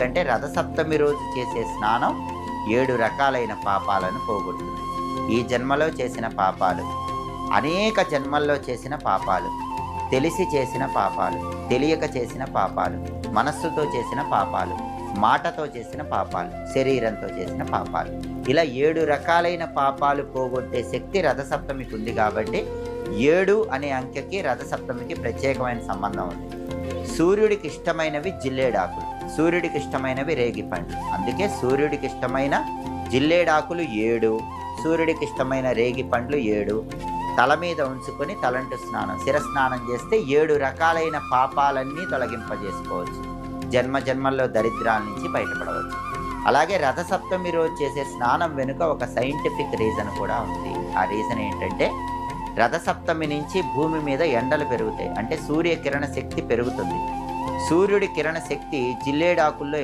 ఎందుకంటే రథసప్తమి రోజు చేసే స్నానం 7 రకాలైన పాపాలను పోగొడుతుంది. ఈ జన్మలో చేసిన పాపాలు, అనేక జన్మల్లో చేసిన పాపాలు, తెలిసి చేసిన పాపాలు, తెలియక చేసిన పాపాలు, మనస్సుతో చేసిన పాపాలు, మాటతో చేసిన పాపాలు, శరీరంతో చేసిన పాపాలు, ఇలా 7 రకాలైన పాపాలు పోగొట్టే శక్తి రథసప్తమికి ఉంది. కాబట్టి 7 అనే అంకెకి రథసప్తమికి ప్రత్యేకమైన సంబంధం ఉంది. సూర్యుడికి ఇష్టమైనవి జిల్లేడాకులు, సూర్యుడికి ఇష్టమైనవి రేగిపండ్లు. అందుకే సూర్యుడికి ఇష్టమైన జిల్లేడాకులు 7, సూర్యుడికి ఇష్టమైన రేగిపండ్లు 7 తల మీద ఉంచుకొని తలంటు స్నానం, శిరస్నానం చేస్తే 7 రకాలైన పాపాలన్నీ తొలగింపజేసుకోవచ్చు. జన్మ జన్మల్లో దరిద్రాల నుంచి బయటపడవచ్చు. అలాగే రథసప్తమి రోజు చేసే స్నానం వెనుక ఒక సైంటిఫిక్ రీజన్ కూడా ఉంది. ఆ రీజన్ ఏంటంటే, రథసప్తమి నుంచి భూమి మీద ఎండలు పెరుగుతాయి, అంటే సూర్యకిరణ శక్తి పెరుగుతుంది. సూర్యుడి కిరణ శక్తి జిల్లేడాకుల్లో